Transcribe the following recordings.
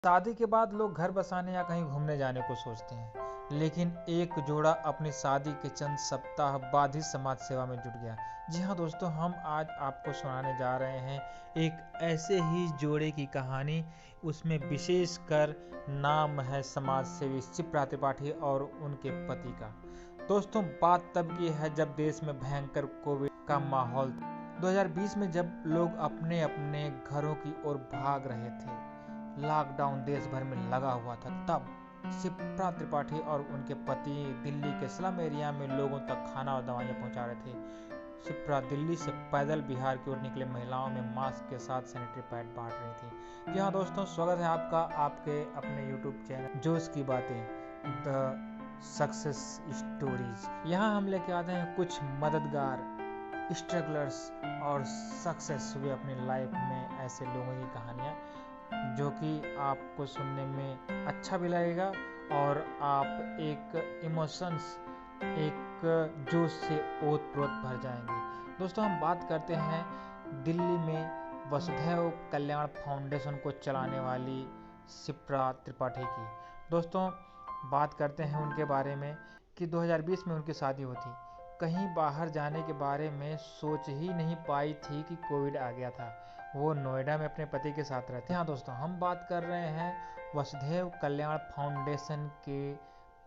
शादी के बाद लोग घर बसाने या कहीं घूमने जाने को सोचते हैं, लेकिन एक जोड़ा अपनी शादी के चंद सप्ताह बाद ही समाज सेवा में जुट गया। जी हाँ दोस्तों, हम आज आपको सुनाने जा रहे हैं एक ऐसे ही जोड़े की कहानी। उसमें विशेषकर नाम है समाज सेवी शिप्रा त्रिपाठी और उनके पति का। दोस्तों, बात तब की है जब देश में भयंकर कोविड का माहौल 2020 में, जब लोग अपने अपने घरों की ओर भाग रहे थे, लॉकडाउन देश भर में लगा हुआ था। तब शिप्रा त्रिपाठी और उनके पति दिल्ली के स्लम एरिया में लोगों तक खाना और दवाइयां पहुंचा रहे थे। शिप्रा दिल्ली से पैदल बिहार की ओर निकले महिलाओं में मास्क के साथ सैनिटरी पैड बांट रही थी। जी हाँ दोस्तों, स्वागत है आपका आपके अपने यूट्यूब चैनल जोश की बातें, द सक्सेस स्टोरीज। यहाँ हम लेके आते हैं कुछ मददगार स्ट्रगलर्स और सक्सेस हुए अपनी लाइफ में ऐसे लोगों की कहानियाँ, जो कि आपको सुनने में अच्छा भी लगेगा और आप एक इमोशंस, एक जोश से ओत-प्रोत भर जाएंगे। दोस्तों, हम बात करते हैं दिल्ली में वसुधैव कल्याण फाउंडेशन को चलाने वाली शिप्रा त्रिपाठी की। दोस्तों, बात करते हैं उनके बारे में कि 2020 में उनकी शादी हुई थी। कहीं बाहर जाने के बारे में सोच ही नहीं पाई थी कि कोविड आ गया था। वो नोएडा में अपने पति के साथ रहते हैं। हाँ दोस्तों, हम बात कर रहे हैं वसुधैव कल्याण फाउंडेशन के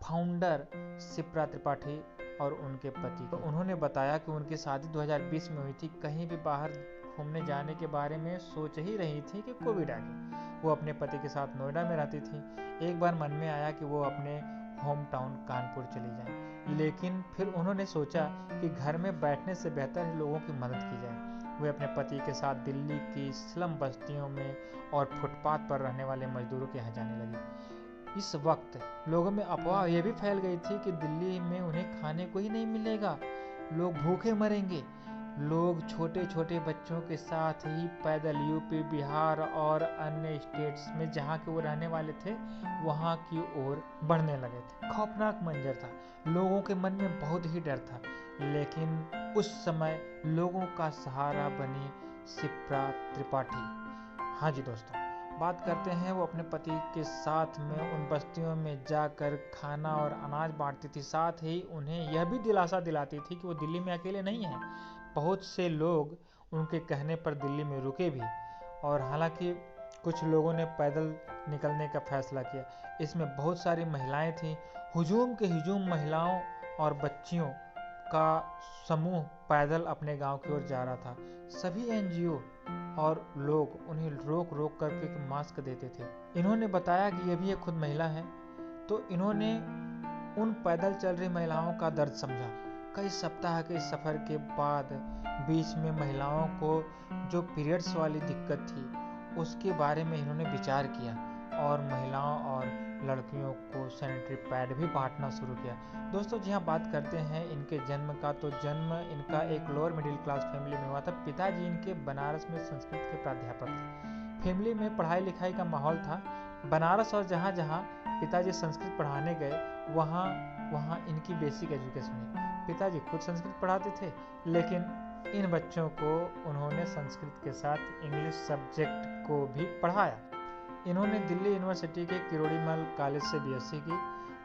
फाउंडर शिप्रा त्रिपाठी और उनके पति को। उन्होंने बताया कि उनकी शादी 2020 में हुई थी। कहीं भी बाहर घूमने जाने के बारे में सोच ही रही थी कि कोविड आ गया। वो अपने पति के साथ नोएडा में रहती थी। एक बार मन में आया कि वो अपने होम टाउन कानपुर चली जाएं, लेकिन फिर उन्होंने सोचा कि घर में बैठने से बेहतर है लोगों की मदद की जाए। वे अपने पति के साथ दिल्ली की स्लम बस्तियों में और फुटपाथ पर रहने वाले मजदूरों के यहाँ जाने लगी। इस वक्त लोगों में अफवाह यह भी फैल गई थी कि दिल्ली में उन्हें खाने को ही नहीं मिलेगा, लोग भूखे मरेंगे। लोग छोटे छोटे बच्चों के साथ ही पैदल यूपी, बिहार और अन्य स्टेट्स में जहाँ के वो रहने वाले थे वहाँ की ओर बढ़ने लगे थे। खौफनाक मंजर था, लोगों के मन में बहुत ही डर था, लेकिन उस समय लोगों का सहारा बनी शिप्रा त्रिपाठी। हाँ जी दोस्तों, बात करते हैं वो अपने पति के साथ में उन बस्तियों में जाकर खाना और अनाज बांटती थी। साथ ही उन्हें यह भी दिलासा दिलाती थी कि वो दिल्ली में अकेले नहीं हैं। बहुत से लोग उनके कहने पर दिल्ली में रुके भी, और हालांकि कुछ लोगों ने पैदल निकलने का फैसला किया। इसमें बहुत सारी महिलाएं थीं। हुजूम के हुजूम महिलाओं और बच्चियों का समूह पैदल अपने गांव की ओर जा रहा था। सभी एनजीओ और लोग उन्हें रोक रोक करके मास्क देते थे। इन्होंने बताया कि ये भी एक खुद महिला है, तो इन्होंने उन पैदल चल रही महिलाओं का दर्द समझा। कई सप्ताह के सफर के बाद बीच में महिलाओं को जो पीरियड्स वाली दिक्कत थी उसके बारे में इन्होंने विचार किया और महिलाओं और लड़कियों को सैनिटरी पैड भी बांटना शुरू किया। दोस्तों, जी हाँ, बात करते हैं इनके जन्म का, तो जन्म इनका एक लोअर मिडिल क्लास फैमिली में हुआ था। पिताजी इनके बनारस में संस्कृत के प्राध्यापक थे। फैमिली में पढ़ाई लिखाई का माहौल था। बनारस और जहाँ जहाँ पिताजी संस्कृत पढ़ाने गए वहाँ वहाँ इनकी बेसिक एजुकेशन हुई। पिताजी खुद संस्कृत पढ़ाते थे, लेकिन इन बच्चों को उन्होंने संस्कृत के साथ इंग्लिश सब्जेक्ट को भी पढ़ाया। इन्होंने दिल्ली यूनिवर्सिटी के किरोड़ीमल कॉलेज से बीएससी की।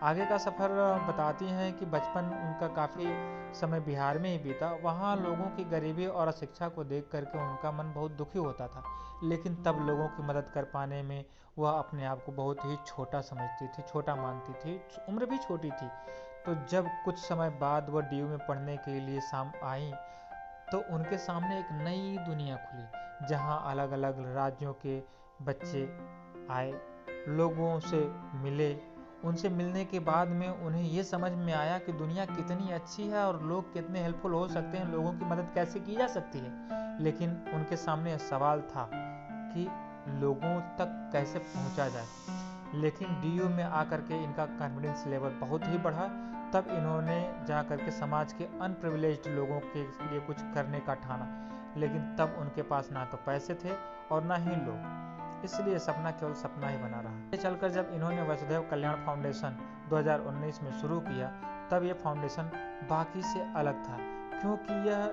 आगे का सफ़र बताती हैं कि बचपन उनका काफ़ी समय बिहार में ही बीता। वहाँ लोगों की गरीबी और अशिक्षा को देख करके उनका मन बहुत दुखी होता था, लेकिन तब लोगों की मदद कर पाने में वह अपने आप को बहुत ही छोटा समझती थी, छोटा मानती थी, उम्र भी छोटी थी। तो जब कुछ समय बाद वह डीयू में पढ़ने के लिए आई, तो उनके सामने एक नई दुनिया खुली, जहाँ अलग अलग राज्यों के बच्चे आए, लोगों से मिले। उनसे मिलने के बाद में उन्हें ये समझ में आया कि दुनिया कितनी अच्छी है और लोग कितने हेल्पफुल हो सकते हैं, लोगों की मदद कैसे की जा सकती है। लेकिन उनके सामने सवाल था कि लोगों तक कैसे पहुंचा जाए। लेकिन डीयू में आकर के इनका कॉन्फिडेंस लेवल बहुत ही बढ़ा। तब इन्होंने जा करके समाज के अनप्रिविलेज्ड लोगों के लिए कुछ करने का ठाना, लेकिन तब उनके पास ना तो पैसे थे और ना ही लोग, इसलिए सपना केवल सपना ही बना रहा। चलकर जब इन्होंने वसुधैव कल्याण फाउंडेशन 2019 में शुरू किया, तब यह फाउंडेशन बाकी से अलग था, क्योंकि यह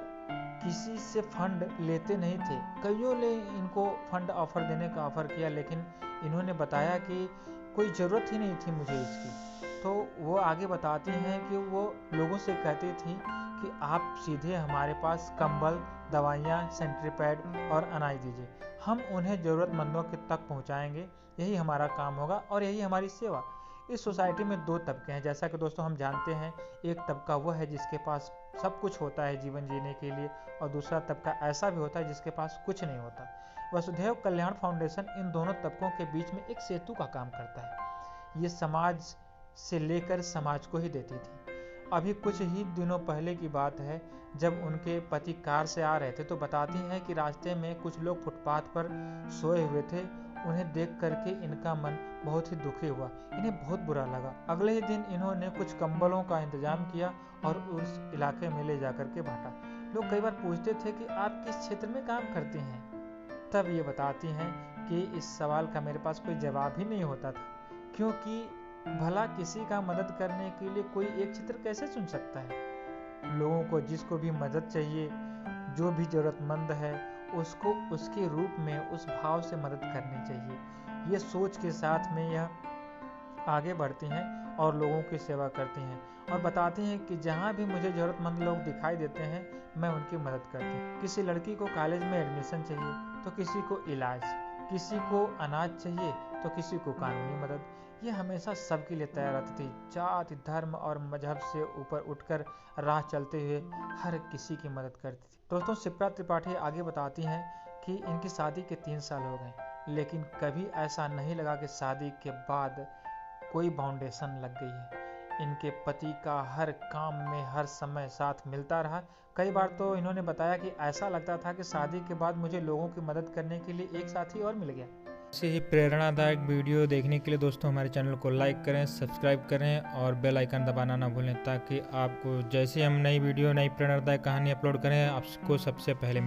किसी से फंड लेते नहीं थे। कईयों ने इनको फंड ऑफर देने का ऑफर किया, लेकिन इन्होंने बताया कि कोई ज़रूरत ही नहीं थी मुझे इसकी। तो वो आगे बताती हैं कि वो लोगों से कहती थी कि आप सीधे हमारे पास कंबल, दवाइयाँ, सेंट्री पैड और अनाज दीजिए, हम उन्हें ज़रूरतमंदों के तक पहुंचाएंगे। यही हमारा काम होगा और यही हमारी सेवा। इस सोसाइटी में दो तबके हैं, जैसा कि दोस्तों हम जानते हैं। एक तबका वो है जिसके पास सब कुछ होता है जीवन जीने के लिए, और दूसरा तबका ऐसा भी होता है जिसके पास कुछ नहीं होता। वसुधैव कल्याण फाउंडेशन इन दोनों तबकों के बीच में एक सेतु का काम करता है। ये समाज से लेकर समाज को ही देती थी। अभी कुछ ही दिनों पहले की बात है, जब उनके पति कार से आ रहे थे तो बताती हैं कि रास्ते में कुछ लोग फुटपाथ पर सोए हुए थे। उन्हें देख करके इनका मन बहुत ही दुखी हुआ, इन्हें बहुत बुरा लगा। अगले ही दिन इन्होंने कुछ कंबलों का इंतजाम किया और उस इलाके में ले जाकर के बांटा। लोग कई बार पूछते थे कि आप किस क्षेत्र में काम करती हैं, तब ये बताती हैं कि इस सवाल का मेरे पास कोई जवाब ही नहीं होता था, क्योंकि भला किसी का मदद करने के लिए कोई एक क्षेत्र कैसे चुन सकता है। लोगों को जिसको भी मदद चाहिए, जो भी जरूरतमंद है, उसको उसके रूप में उस भाव से मदद करनी चाहिए। ये सोच के साथ में यह आगे बढ़ती हैं और लोगों की सेवा करती हैं और बताती हैं कि जहाँ भी मुझे ज़रूरतमंद लोग दिखाई देते हैं, मैं उनकी मदद करती हूँ। किसी लड़की को कॉलेज में एडमिशन चाहिए तो किसी को इलाज, किसी को अनाज चाहिए तो किसी को कानूनी मदद। ये हमेशा सबके लिए तैयार रहती थी। जाति, धर्म और मजहब से ऊपर उठकर राह चलते हुए हर किसी की मदद करती थी। दोस्तों, शिप्रा त्रिपाठी आगे बताती हैं कि इनकी शादी के 3 साल हो गए, लेकिन कभी ऐसा नहीं लगा कि शादी के बाद कोई फाउंडेशन लग गई है। इनके पति का हर काम में हर समय साथ मिलता रहा। कई बार तो इन्होंने बताया कि ऐसा लगता था कि शादी के बाद मुझे लोगों की मदद करने के लिए एक साथी और मिल गया। ऐसे ही प्रेरणादायक वीडियो देखने के लिए दोस्तों हमारे चैनल को लाइक करें, सब्सक्राइब करें और बेल आइकन दबाना ना भूलें, ताकि आपको जैसे हम नई वीडियो, नई प्रेरणादायक कहानी अपलोड करें, आपको सबसे पहले मिले।